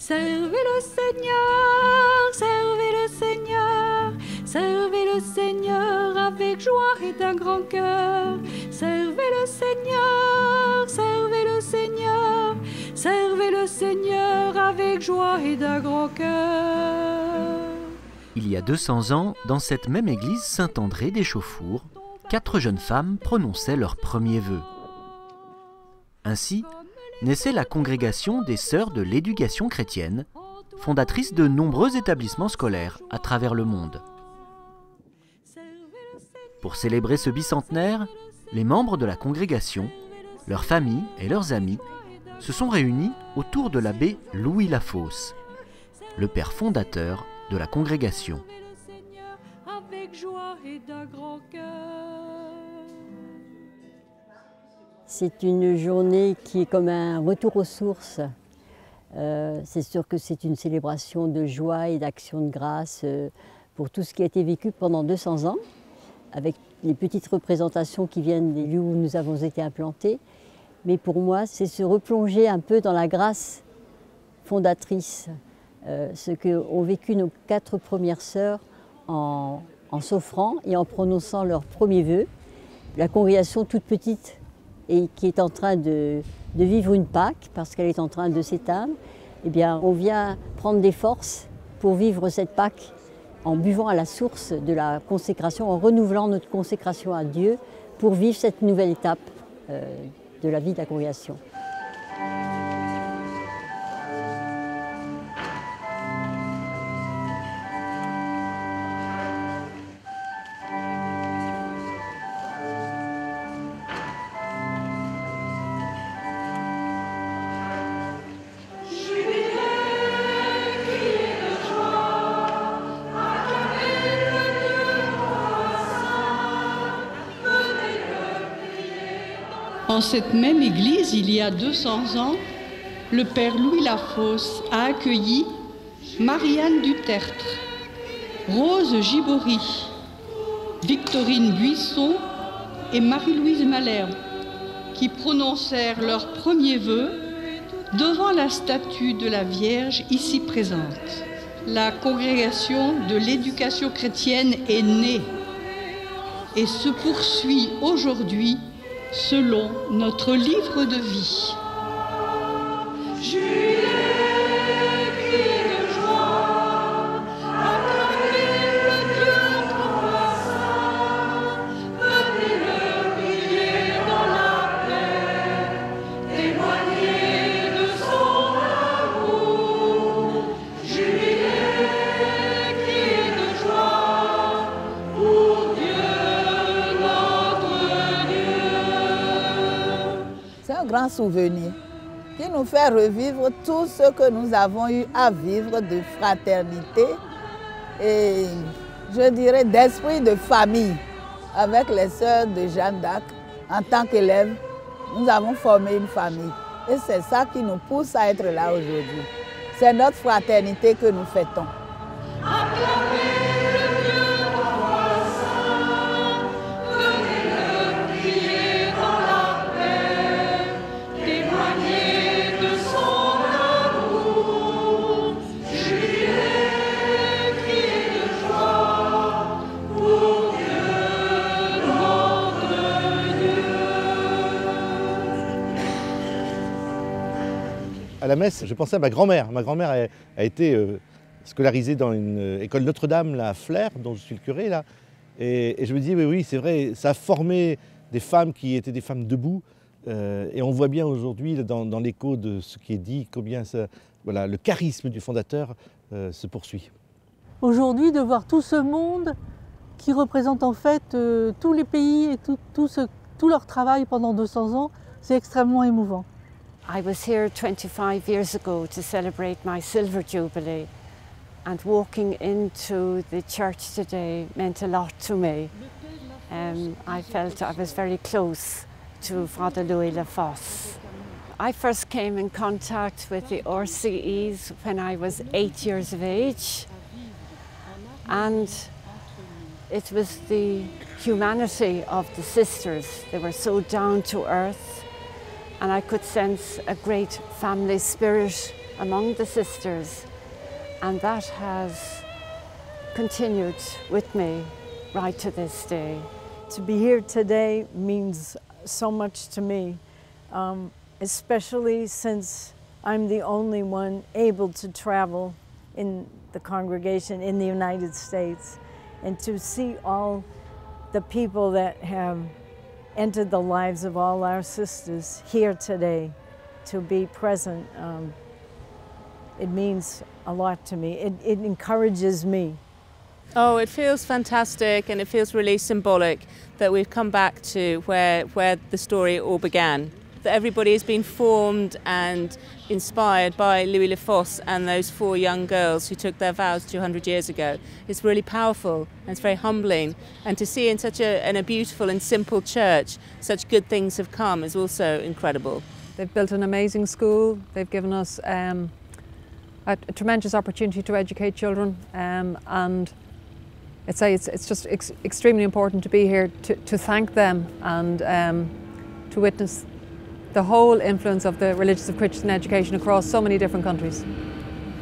Servez le Seigneur, servez le Seigneur, servez le Seigneur avec joie et d'un grand cœur. Servez le Seigneur, servez le Seigneur, servez le Seigneur avec joie et d'un grand cœur. Il y a 200 ans, dans cette même église Saint-André d'Échauffour, 4 jeunes femmes prononçaient leurs premiers vœux. Ainsi, naissait la congrégation des Sœurs de l'Éducation chrétienne, fondatrice de nombreux établissements scolaires à travers le monde. Pour célébrer ce bicentenaire, les membres de la congrégation, leurs familles et leurs amis se sont réunis autour de l'abbé Louis Lafosse, le père fondateur de la congrégation. C'est une journée qui est comme un retour aux sources. C'est sûr que c'est une célébration de joie et d'action de grâce pour tout ce qui a été vécu pendant 200 ans, avec les petites représentations qui viennent des lieux où nous avons été implantés. Mais pour moi, c'est se replonger un peu dans la grâce fondatrice, ce qu'ont vécu nos 4 premières sœurs en s'offrant et en prononçant leurs premiers vœux. La congrégation toute petite et qui est en train de vivre une Pâque, parce qu'elle est en train de s'éteindre, eh bien, on vient prendre des forces pour vivre cette Pâque en buvant à la source de la consécration, en renouvelant notre consécration à Dieu pour vivre cette nouvelle étape de la vie de la congrégation. En cette même église, il y a 200 ans, le père Louis Lafosse a accueilli Marianne Dutertre, Rose Gibory, Victorine Buisson et Marie-Louise Malherbe, qui prononcèrent leurs premiers vœux devant la statue de la Vierge ici présente. La congrégation de l'éducation chrétienne est née et se poursuit aujourd'hui selon notre livre de vie. Grand souvenir qui nous fait revivre tout ce que nous avons eu à vivre de fraternité et je dirais d'esprit de famille avec les sœurs de Jeanne d'Arc. En tant qu'élèves, nous avons formé une famille et c'est ça qui nous pousse à être là aujourd'hui. C'est notre fraternité que nous fêtons. À la messe, je pensais à ma grand-mère. Ma grand-mère a été scolarisée dans une école Notre-Dame, là, à Flers, dont je suis le curé, là. Et je me dis, oui, c'est vrai, ça a formé des femmes qui étaient des femmes debout. Et on voit bien aujourd'hui, dans l'écho de ce qui est dit, combien ça, voilà, le charisme du fondateur se poursuit. Aujourd'hui, de voir tout ce monde qui représente en fait tous les pays et tout leur travail pendant 200 ans, c'est extrêmement émouvant. I was here 25 years ago to celebrate my Silver Jubilee, and walking into the church today meant a lot to me. I felt I was very close to Father Louis Lafosse. I first came in contact with the RCEs when I was 8 years of age, and it was the humanity of the sisters. They were so down to earth, and I could sense a great family spirit among the sisters, and that has continued with me right to this day. To be here today means so much to me, especially since I'm the only one able to travel in the congregation in the United States, and to see all the people that have entered the lives of all our sisters here today, to be present, it means a lot to me. It encourages me. Oh, it feels fantastic, and it feels really symbolic that we've come back to where the story all began. That everybody has been formed and inspired by Louis Le Fos and those 4 young girls who took their vows 200 years ago. It's really powerful and it's very humbling. And to see in such a beautiful and simple church such good things have come is also incredible. They've built an amazing school. They've given us a tremendous opportunity to educate children, and it's just extremely important to be here to thank them and to witness the whole influence of the religious of Christian education across so many different countries.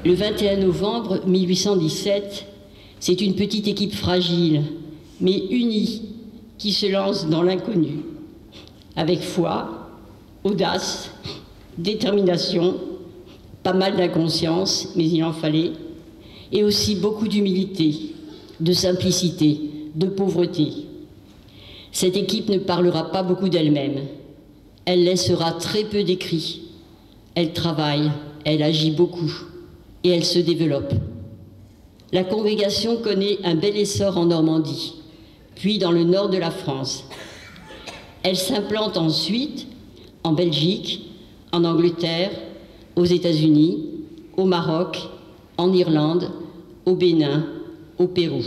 Le 21 novembre 1817, c'est une petite équipe fragile, mais unie, qui se lance dans l'inconnu, avec foi, audace, détermination, pas mal d'inconscience, mais il en fallait, et aussi beaucoup d'humilité, de simplicité, de pauvreté. Cette équipe ne parlera pas beaucoup d'elle-même. Elle laissera très peu d'écrits. Elle travaille, elle agit beaucoup et elle se développe. La congrégation connaît un bel essor en Normandie, puis dans le nord de la France. Elle s'implante ensuite en Belgique, en Angleterre, aux États-Unis, au Maroc, en Irlande, au Bénin, au Pérou.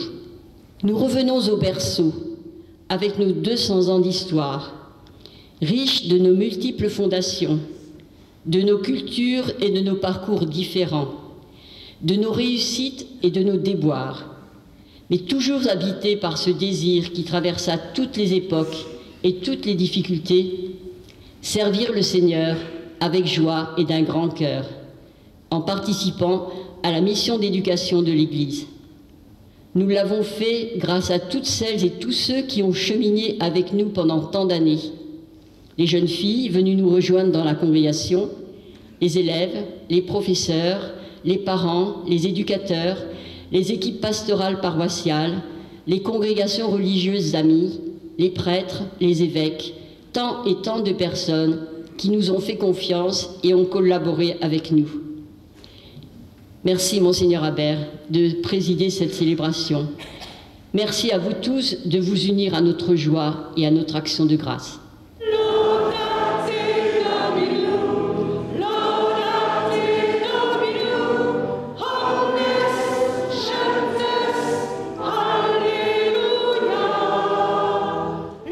Nous revenons au berceau avec nos 200 ans d'histoire, riche de nos multiples fondations, de nos cultures et de nos parcours différents, de nos réussites et de nos déboires, mais toujours habités par ce désir qui traversa toutes les époques et toutes les difficultés, servir le Seigneur avec joie et d'un grand cœur, en participant à la mission d'éducation de l'Église. Nous l'avons fait grâce à toutes celles et tous ceux qui ont cheminé avec nous pendant tant d'années. Les jeunes filles venues nous rejoindre dans la congrégation, les élèves, les professeurs, les parents, les éducateurs, les équipes pastorales paroissiales, les congrégations religieuses amies, les prêtres, les évêques, tant et tant de personnes qui nous ont fait confiance et ont collaboré avec nous. Merci, Monseigneur Habert, de présider cette célébration. Merci à vous tous de vous unir à notre joie et à notre action de grâce.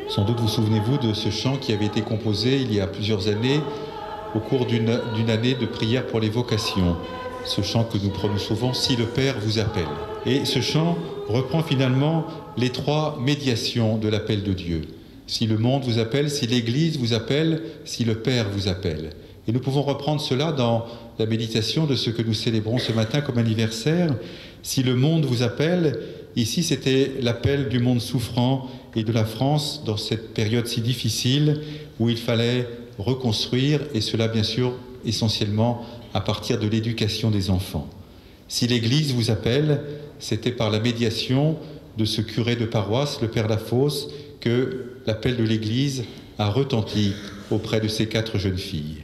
Sans doute vous souvenez-vous de ce chant qui avait été composé il y a plusieurs années au cours d'une année de prière pour les vocations. Ce chant que nous prenons souvent, « Si le Père vous appelle ». Et ce chant reprend finalement les 3 médiations de l'appel de Dieu. Si le monde vous appelle, si l'Église vous appelle, si le Père vous appelle. Et nous pouvons reprendre cela dans la méditation de ce que nous célébrons ce matin comme anniversaire. Si le monde vous appelle, ici c'était l'appel du monde souffrant et de la France dans cette période si difficile où il fallait reconstruire, et cela bien sûr essentiellement à partir de l'éducation des enfants. Si l'Église vous appelle, c'était par la médiation de ce curé de paroisse, le Père Lafosse, que l'appel de l'Église a retenti auprès de ces 4 jeunes filles.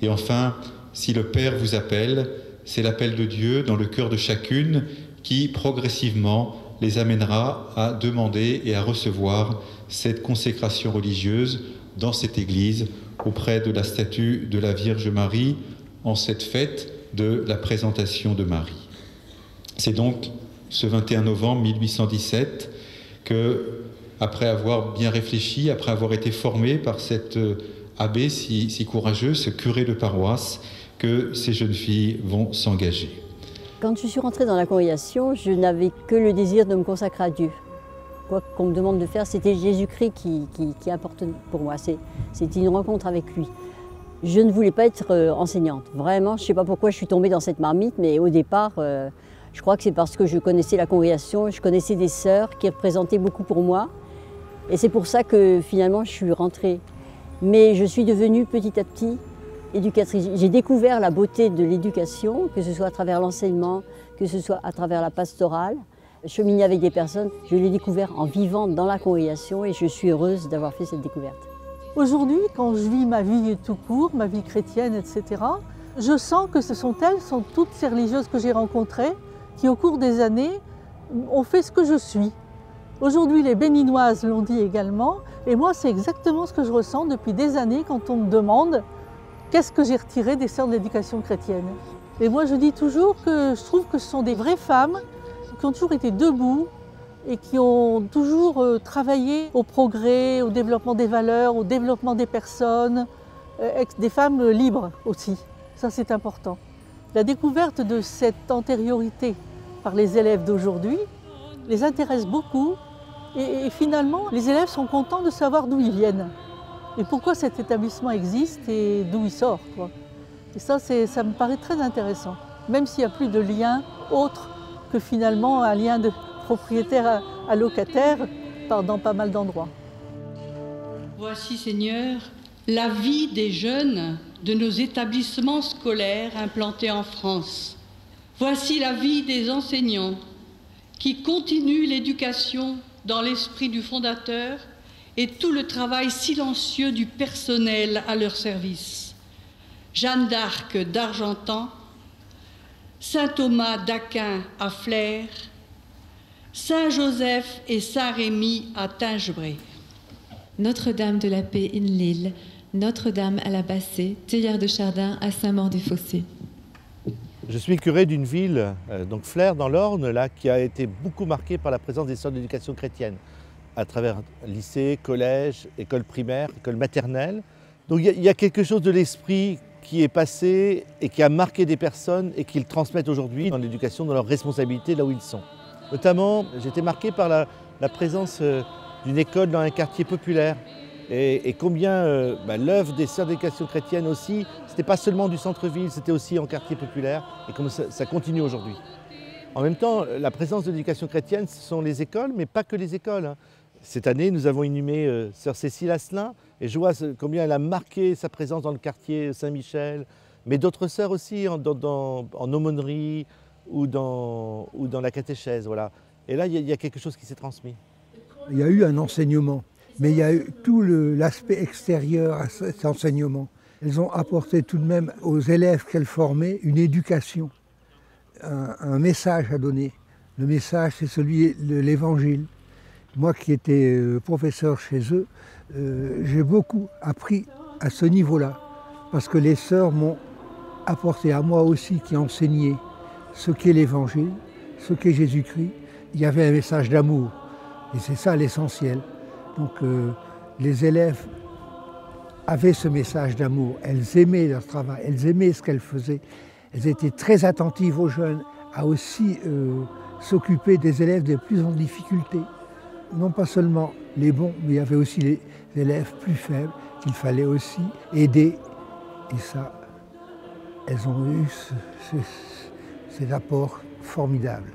Et enfin, si le Père vous appelle, c'est l'appel de Dieu dans le cœur de chacune qui progressivement les amènera à demander et à recevoir cette consécration religieuse dans cette Église auprès de la statue de la Vierge Marie en cette fête de la présentation de Marie. C'est donc ce 21 novembre 1817 que, après avoir bien réfléchi, après avoir été formé par cet abbé si courageux, ce curé de paroisse, que ces jeunes filles vont s'engager. Quand je suis rentrée dans la congrégation, je n'avais que le désir de me consacrer à Dieu. Quoi qu'on me demande de faire, c'était Jésus-Christ qui importe pour moi. C'était une rencontre avec lui. Je ne voulais pas être enseignante. Vraiment, je ne sais pas pourquoi je suis tombée dans cette marmite, mais au départ, je crois que c'est parce que je connaissais la congrégation, je connaissais des sœurs qui représentaient beaucoup pour moi. Et c'est pour ça que finalement, je suis rentrée. Mais je suis devenue petit à petit éducatrice. J'ai découvert la beauté de l'éducation, que ce soit à travers l'enseignement, que ce soit à travers la pastorale. Cheminer avec des personnes, je l'ai découvert en vivant dans la congrégation et je suis heureuse d'avoir fait cette découverte. Aujourd'hui, quand je vis ma vie tout court, ma vie chrétienne, etc., je sens que ce sont elles, sont toutes ces religieuses que j'ai rencontrées, qui au cours des années ont fait ce que je suis. Aujourd'hui, les béninoises l'ont dit également, et moi c'est exactement ce que je ressens depuis des années quand on me demande qu'est-ce que j'ai retiré des sœurs de l'éducation chrétienne. Et moi je dis toujours que je trouve que ce sont des vraies femmes qui ont toujours été debout, et qui ont toujours travaillé au progrès, au développement des valeurs, au développement des personnes, des femmes libres aussi. Ça, c'est important. La découverte de cette antériorité par les élèves d'aujourd'hui les intéresse beaucoup et finalement, les élèves sont contents de savoir d'où ils viennent et pourquoi cet établissement existe et d'où il sort, quoi. Et ça me paraît très intéressant, même s'il n'y a plus de lien autre que finalement un lien de propriétaire à locataire dans pas mal d'endroits. Voici, Seigneur, la vie des jeunes de nos établissements scolaires implantés en France. Voici la vie des enseignants qui continuent l'éducation dans l'esprit du fondateur et tout le travail silencieux du personnel à leur service. Jeanne d'Arc d'Argentan, Saint Thomas d'Aquin à Flers, Saint-Joseph et Saint-Rémy à Tingebré. Notre-Dame de la Paix in Lille, Notre-Dame à la Bassée, Théière de Chardin à Saint-Maur-des-Fossés. Je suis curé d'une ville, donc Flers dans l'Orne, là, qui a été beaucoup marquée par la présence des sœurs d'éducation chrétienne, à travers lycée, collège, école primaire, école maternelle. Donc il y a quelque chose de l'esprit qui est passé et qui a marqué des personnes et qu'ils transmettent aujourd'hui dans l'éducation, dans leurs responsabilités, là où ils sont. Notamment, j'ai été marqué par la présence d'une école dans un quartier populaire et combien l'œuvre des sœurs d'éducation chrétienne aussi, c'était pas seulement du centre-ville, c'était aussi en quartier populaire et comme ça continue aujourd'hui. En même temps, la présence de l'éducation chrétienne, ce sont les écoles, mais pas que les écoles, hein. Cette année, nous avons inhumé sœur Cécile Asselin et je vois combien elle a marqué sa présence dans le quartier Saint-Michel, mais d'autres sœurs aussi en aumônerie ou dans la catéchèse. Voilà. Et là, il y a quelque chose qui s'est transmis. Il y a eu un enseignement, mais il y a eu tout l'aspect extérieur à cet enseignement. Elles ont apporté tout de même aux élèves qu'elles formaient une éducation, un message à donner. Le message, c'est celui de l'Évangile. Moi qui étais professeur chez eux, j'ai beaucoup appris à ce niveau-là, parce que les sœurs m'ont apporté à moi aussi, qui enseignais ce qu'est l'Évangile, ce qu'est Jésus-Christ. Il y avait un message d'amour, et c'est ça l'essentiel. Donc les élèves avaient ce message d'amour, elles aimaient leur travail, elles aimaient ce qu'elles faisaient. Elles étaient très attentives aux jeunes, à aussi s'occuper des élèves les plus en difficulté. Non pas seulement les bons, mais il y avait aussi les élèves plus faibles qu'il fallait aussi aider. Et ça, elles ont eu cet apport formidable.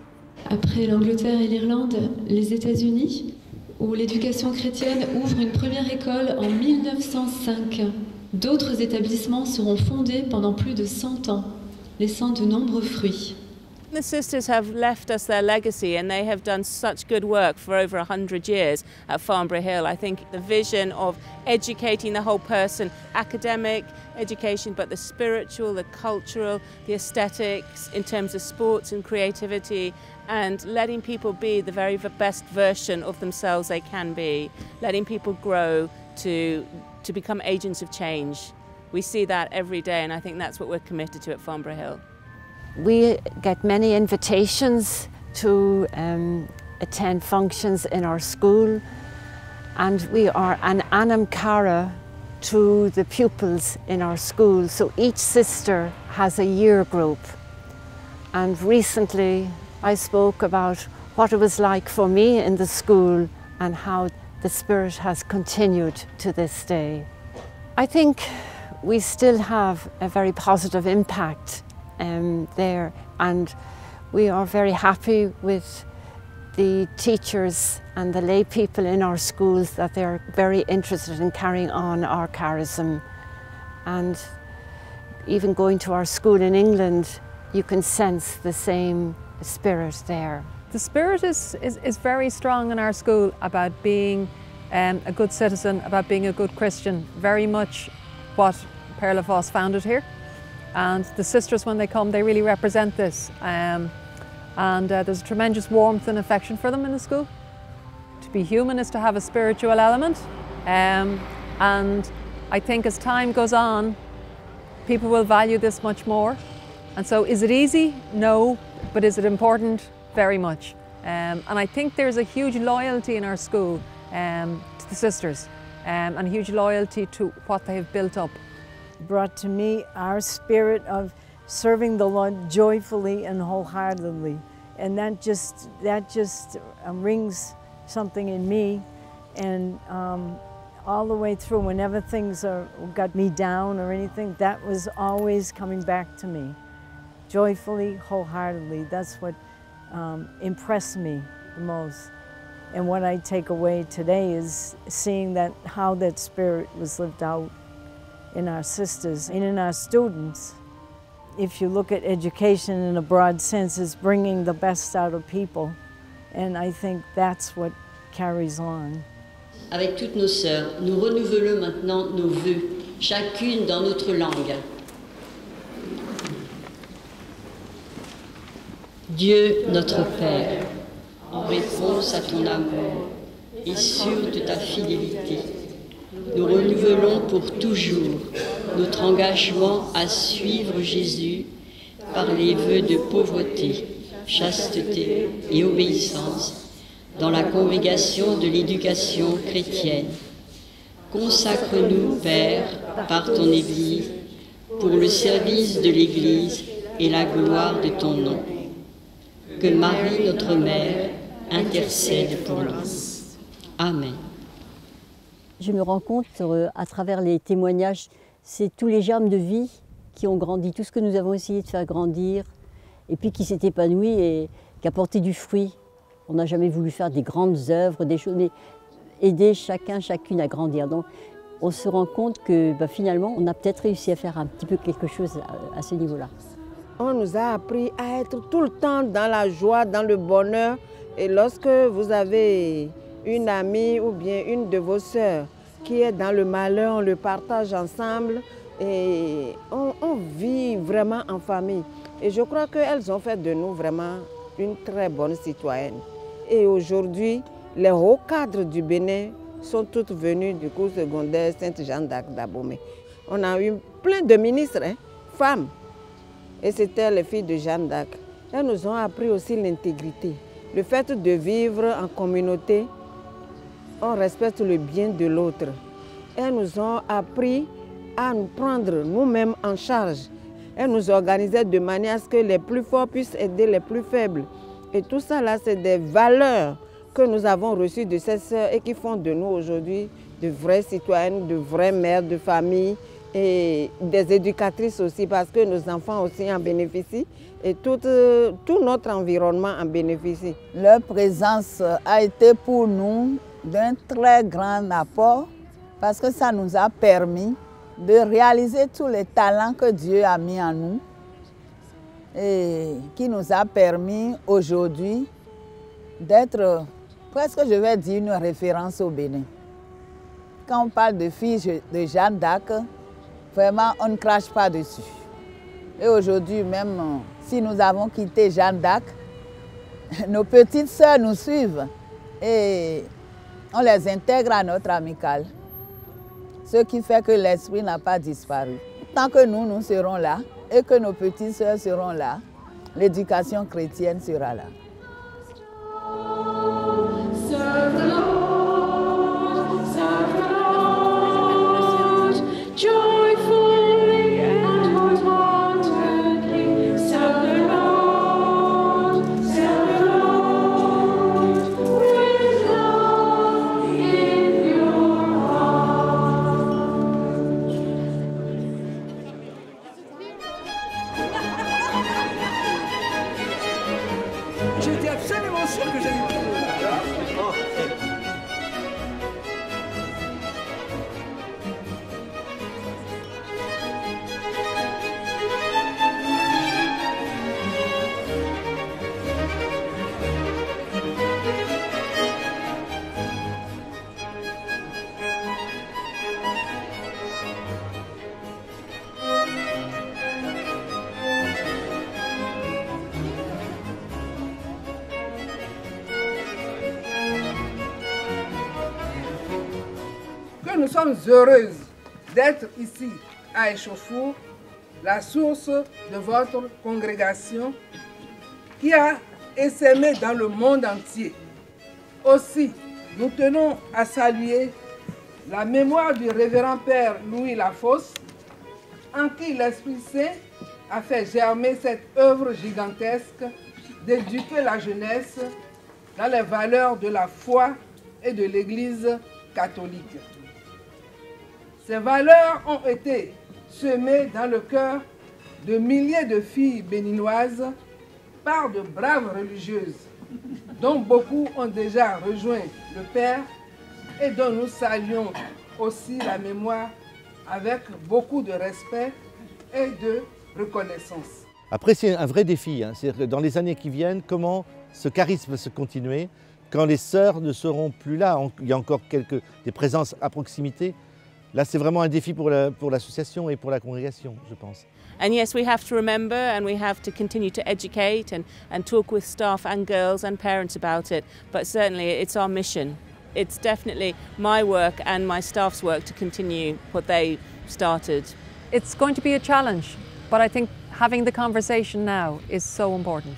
Après l'Angleterre et l'Irlande, les États-Unis, où l'éducation chrétienne ouvre une première école en 1905. D'autres établissements seront fondés pendant plus de 100 ans, laissant de nombreux fruits. The sisters have left us their legacy and they have done such good work for over 100 years at Farnborough Hill. I think the vision of educating the whole person, academic education, but the spiritual, the cultural, the aesthetics in terms of sports and creativity, and letting people be the very best version of themselves they can be, letting people grow to become agents of change. We see that every day and I think that's what we're committed to at Farnborough Hill. We get many invitations to attend functions in our school, and we are an anam cara to the pupils in our school. So each sister has a year group. And recently I spoke about what it was like for me in the school and how the Spirit has continued to this day. I think we still have a very positive impact there, and we are very happy with the teachers and the lay people in our schools that they're very interested in carrying on our charism. And even going to our school in England, you can sense the same spirit there. The spirit is very strong in our school about being a good citizen, about being a good Christian, very much what Père Lafosse founded here. And the sisters, when they come, they really represent this. There's a tremendous warmth and affection for them in the school. To be human is to have a spiritual element. And I think as time goes on, people will value this much more. And so is it easy? No. But is it important? Very much. And I think there's a huge loyalty in our school to the sisters and a huge loyalty to what they have built up. Brought to me our spirit of serving the Lord joyfully and wholeheartedly. And that just rings something in me. And all the way through, whenever things got me down or anything, that was always coming back to me. Joyfully, wholeheartedly. That's what impressed me the most. And what I take away today is seeing how that spirit was lived out in our sisters and in our students. If you look at education in a broad sense, it's bringing the best out of people. And I think that's what carries on. Avec toutes nos sœurs, nous renouvelons maintenant nos vœux, chacune dans notre langue. Dieu, notre Père, en réponse à ton amour et sûr de ta fidélité, nous renouvelons pour toujours notre engagement à suivre Jésus par les vœux de pauvreté, chasteté et obéissance dans la congrégation de l'éducation chrétienne. Consacre-nous, Père, par ton Église, pour le service de l'Église et la gloire de ton nom. Que Marie, notre Mère, intercède pour nous. Amen. Je me rends compte à travers les témoignages, c'est tous les germes de vie qui ont grandi, tout ce que nous avons essayé de faire grandir, et puis qui s'est épanoui et qui a porté du fruit. On n'a jamais voulu faire des grandes œuvres, des choses, mais aider chacune à grandir. Donc on se rend compte que finalement, on a peut-être réussi à faire un petit peu quelque chose à ce niveau-là. On nous a appris à être tout le temps dans la joie, dans le bonheur. Et lorsque vous avez une amie ou bien une de vos sœurs qui est dans le malheur, on le partage ensemble et on vit vraiment en famille. Et je crois qu'elles ont fait de nous vraiment une très bonne citoyenne. Et aujourd'hui, les hauts cadres du Bénin sont toutes venues du cours secondaire Sainte-Jeanne d'Arc d'Abomey. On a eu plein de ministres, femmes. Et c'était les filles de Jeanne d'Arc. Elles nous ont appris aussi l'intégrité. Le fait de vivre en communauté, on respecte le bien de l'autre. Elles nous ont appris à nous prendre nous-mêmes en charge. Elles nous organisaient de manière à ce que les plus forts puissent aider les plus faibles. Et tout ça, là, c'est des valeurs que nous avons reçues de ces sœurs et qui font de nous aujourd'hui de vraies citoyennes, de vraies mères de famille et des éducatrices aussi, parce que nos enfants aussi en bénéficient et tout notre environnement en bénéficie. Leur présence a été pour nous d'un très grand apport parce que ça nous a permis de réaliser tous les talents que Dieu a mis en nous et qui nous a permis aujourd'hui d'être presque, je vais dire, une référence au Bénin. Quand on parle de filles de Jeanne d'Arc, vraiment, on ne crache pas dessus. Et aujourd'hui, même si nous avons quitté Jeanne d'Arc, nos petites sœurs nous suivent et on les intègre à notre amicale. Ce qui fait que l'esprit n'a pas disparu. Tant que nous serons là et que nos petites sœurs seront là, l'éducation chrétienne sera là. J'étais absolument sûr que j'allais le trouver. Nous sommes heureuses d'être ici à Échauffour, la source de votre congrégation qui a essaimé dans le monde entier. Aussi, nous tenons à saluer la mémoire du révérend Père Louis Lafosse, en qui l'Esprit Saint a fait germer cette œuvre gigantesque d'éduquer la jeunesse dans les valeurs de la foi et de l'Église catholique. Ces valeurs ont été semées dans le cœur de milliers de filles béninoises par de braves religieuses, dont beaucoup ont déjà rejoint le Père et dont nous saluons aussi la mémoire avec beaucoup de respect et de reconnaissance. Après, c'est un vrai défi, hein. C'est-à-dire que dans les années qui viennent, comment ce charisme va se continuer quand les sœurs ne seront plus là. Il y a encore des présences à proximité. Là, c'est vraiment un défi pour l'association et pour la congrégation, je pense. And yes, we have to remember and we have to continue to educate and talk with staff and girls and parents about it. But certainly it's our mission. It's definitely my work and my staff's work to continue what they started. It's going to be a challenge, but I think having the conversation now is so important.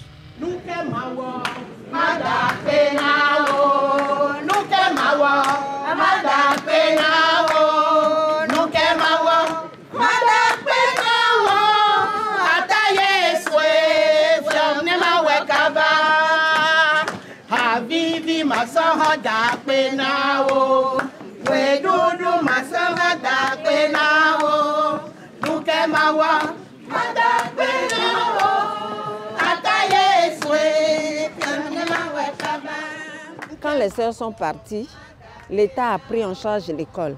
Quand les sœurs sont parties, l'État a pris en charge l'école.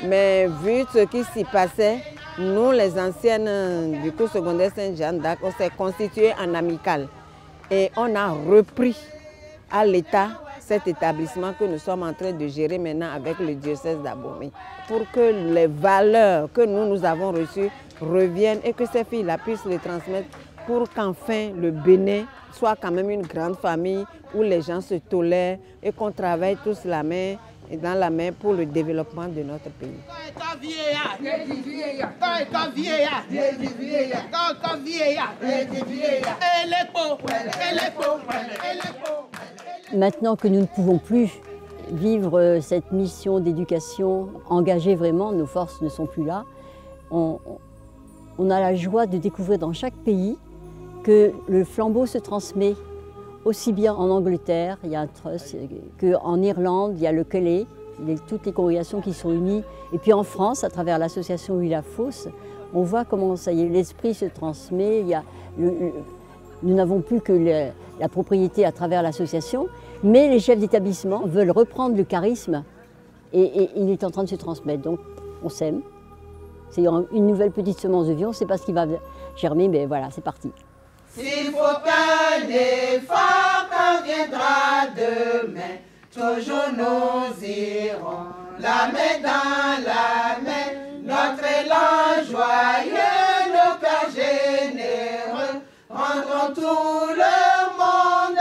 Mais vu ce qui s'y passait, nous, les anciennes du cours secondaire Saint-Jean d'Arc, on s'est constitué en amicale. Et on a repris à l'État cet établissement que nous sommes en train de gérer maintenant avec le diocèse d'Abomey, pour que les valeurs que nous avons reçues reviennent et que ces filles-là puissent les transmettre pour qu'enfin le Bénin soit quand même une grande famille où les gens se tolèrent et qu'on travaille tous la main dans la main pour le développement de notre pays. Maintenant que nous ne pouvons plus vivre cette mission d'éducation engagée vraiment, nos forces ne sont plus là, on a la joie de découvrir dans chaque pays que le flambeau se transmet aussi bien en Angleterre, il y a un trust, qu'en Irlande, il y a le Kelly, toutes les congrégations qui sont unies. Et puis en France, à travers l'association Louis Lafosse, on voit comment ça y est, l'esprit se transmet. Nous n'avons plus que la propriété à travers l'association, mais les chefs d'établissement veulent reprendre le charisme et il est en train de se transmettre. Donc on sème. C'est une nouvelle petite semence de vie, on ne sait pas ce qui va germer, mais voilà, c'est parti. S'il faut un effort quand viendra demain, toujours nous irons, la main dans la main, notre élan joyeux, nos cœurs généreux, rendront tout le monde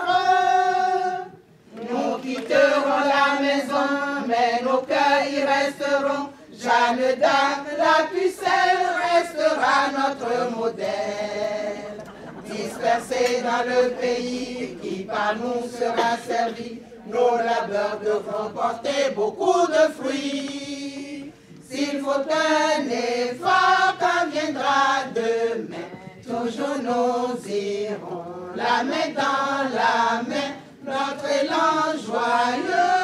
heureux. Nous quitterons la maison, mais nos cœurs y resteront. Jeanne d'Arc, la pucelle, restera notre modèle. Dispersés dans le pays qui par nous sera servi, nos labeurs devront porter beaucoup de fruits. S'il faut un effort quand viendra demain, toujours nous irons, la main dans la main, notre élan joyeux.